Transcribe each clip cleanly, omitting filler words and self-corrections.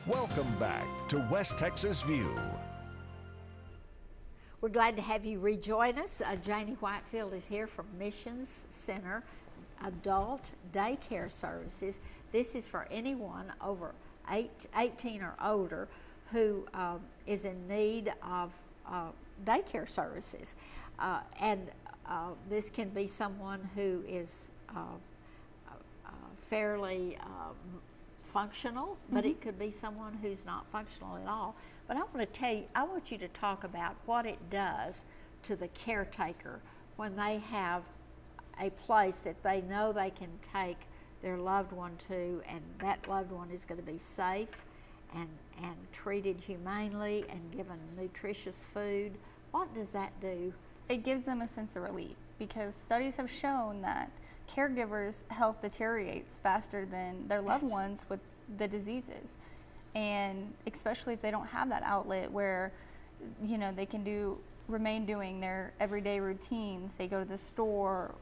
Welcome back to West Texas View. We're glad to have you rejoin us. Jayni Whitefield is here from Missions Center Adult Daycare Services. This is for anyone over 18 or older who is in need of daycare services. This can be someone who is fairly functional, but it could be someone who's not functional at all. But I want you to talk about what it does to the caretaker when they have a place that they know they can take their loved one to, and that loved one is going to be safe and treated humanely and given nutritious food. What does that do? It gives them a sense of relief, because studies have shown that caregivers' health deteriorates faster than their loved ones with the diseases. And especially if they don't have that outlet where, they can remain doing their everyday routines. They go to the store,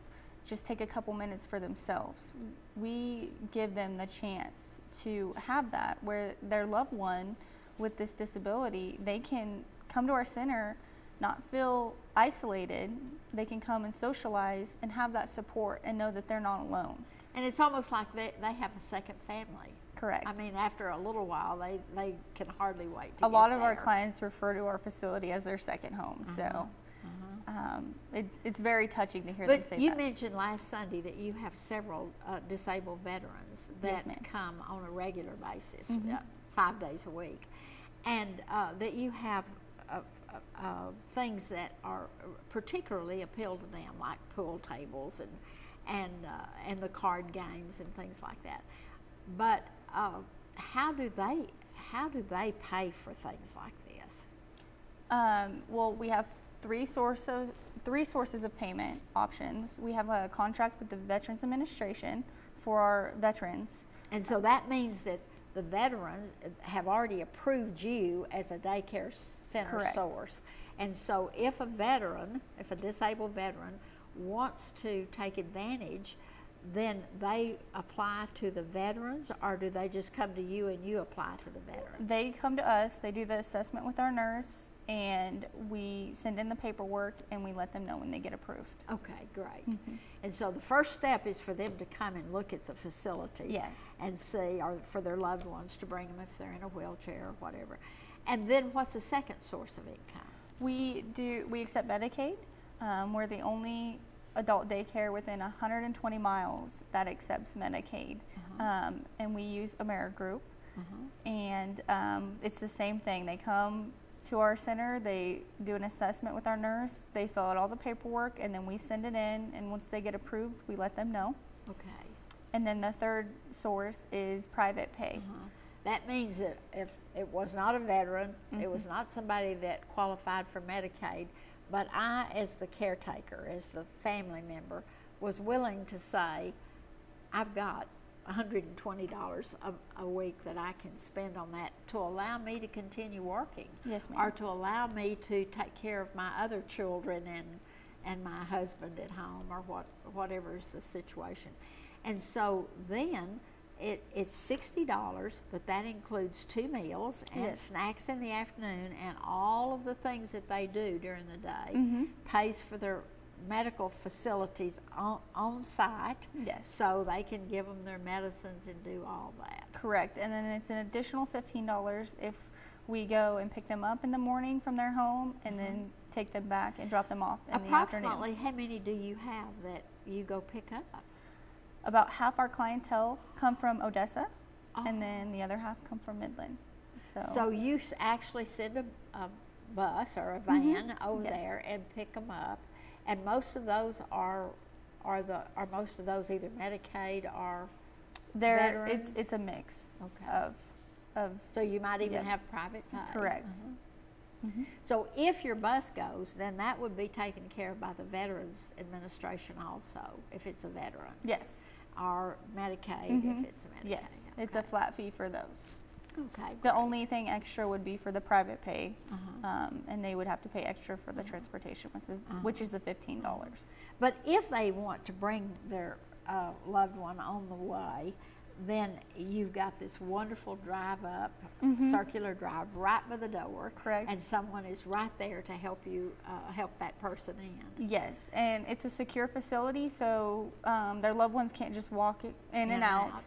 just take a couple minutes for themselves. We give them the chance to have that, where their loved one with this disability, they can come to our center, not feel isolated. They can come and socialize and have that support and know that they're not alone. And it's almost like they have a second family. Correct. I mean, after a little while, they can hardly wait to A lot of there. our clients refer to our facility as their second home. So it's very touching to hear them say that. But you mentioned last Sunday that you have several disabled veterans that come on a regular basis, 5 days a week, and that you have things that are particularly appeal to them, like pool tables and the card games and things like that. But how do they pay for things like this? Well, we have three sources of payment options. We have a contract with the Veterans Administration for our veterans. And so that means that the veterans have already approved you as a daycare center source. And so if a disabled veteran wants to take advantage, then they apply to the veterans, or do they just come to you and you apply to the veterans? They come to us, they do the assessment with our nurse, and we send in the paperwork and we let them know when they get approved. Okay, great. And so the first step is for them to come and look at the facility. Yes. And see, or for their loved ones to bring them if they're in a wheelchair or whatever. And then what's the second source of income? We accept Medicaid. We're the only adult daycare within 120 miles that accepts Medicaid. And we use AmeriGroup. And it's the same thing. They come to our center, they do an assessment with our nurse, they fill out all the paperwork, and then we send it in, and once they get approved, we let them know. Okay. And then the third source is private pay. That means that if it was not a veteran, it was not somebody that qualified for Medicaid, but I, as the caretaker, as the family member, was willing to say, I've got $120 a week that I can spend on that to allow me to continue working. Yes, ma'am. Or to allow me to take care of my other children and my husband at home, or whatever is the situation. And so then it's $60, but that includes 2 meals and snacks in the afternoon, and all of the things that they do during the day pays for their medical facilities on site. Yes. So they can give them their medicines and do all that. Correct. And then it's an additional $15 if we go and pick them up in the morning from their home and then take them back and drop them off in the afternoon. Approximately how many do you have that you go pick up? About half our clientele come from Odessa, and then the other half come from Midland. So you actually send a bus or a van over there and pick them up, and most of those are most of those either Medicaid or veterans? It's a mix of. So you might even have private pay. Correct. So if your bus goes, then that would be taken care of by the Veterans Administration also, if it's a veteran. Yes. Or Medicaid if it's a Medicaid. Yes, it's a flat fee for those. Okay. The only thing extra would be for the private pay, and they would have to pay extra for the transportation, which is the $15. But if they want to bring their loved one on the way, then you've got this wonderful drive up, circular drive right by the door. Correct. And someone is right there to help you, help that person in. Yes, and it's a secure facility, so their loved ones can't just walk in and out.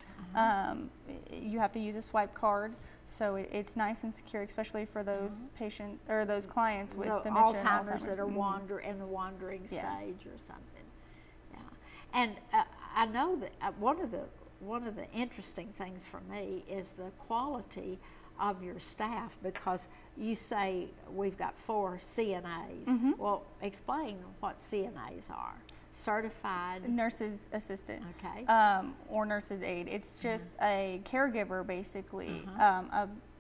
You have to use a swipe card, so it's nice and secure, especially for those patient or those clients with dementia and Alzheimer's that are in the wandering stage or something. Yeah, and I know that one of the interesting things for me is the quality of your staff, because you say we've got 4 CNAs. Well, explain what CNAs are. Certified nurse's assistant, okay, or nurse's aide. It's just a caregiver, basically.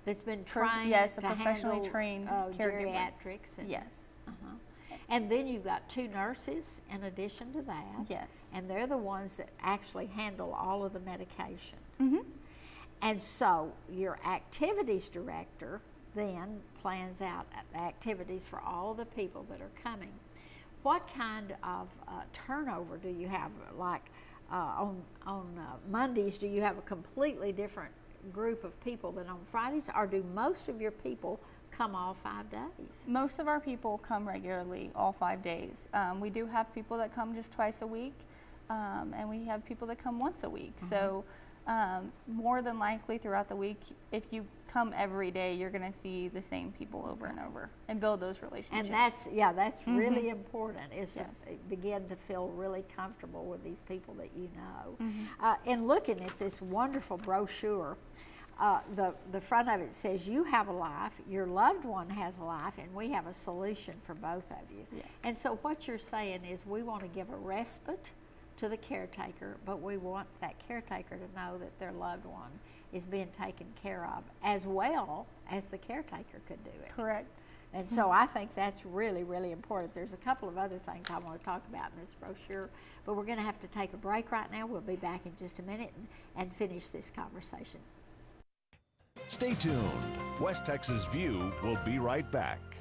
That's been trained, yes, a professionally trained caregiver. Geriatrics. And, yes. And then you've got 2 nurses in addition to that. Yes. And they're the ones that actually handle all of the medication. And so your activities director then plans out activities for all of the people that are coming. What kind of turnover do you have? Like on Mondays, do you have a completely different group of people than on Fridays, or do most of your people come all 5 days? Most of our people come regularly all 5 days. We do have people that come just twice a week, and we have people that come once a week. So more than likely throughout the week, if you come every day, you're going to see the same people over and over and build those relationships. And that's really important, is to begin to feel really comfortable with these people that you know. In looking at this wonderful brochure, the front of it says you have a life, your loved one has a life, and we have a solution for both of you. And so what you're saying is we want to give a respite to the caretaker, but we want that caretaker to know that their loved one is being taken care of as well as the caretaker could do it. Correct. And so I think that's really, really important. There's a couple of other things I want to talk about in this brochure, but we're going to have to take a break right now. We'll be back in just a minute and finish this conversation. Stay tuned. West Texas View will be right back.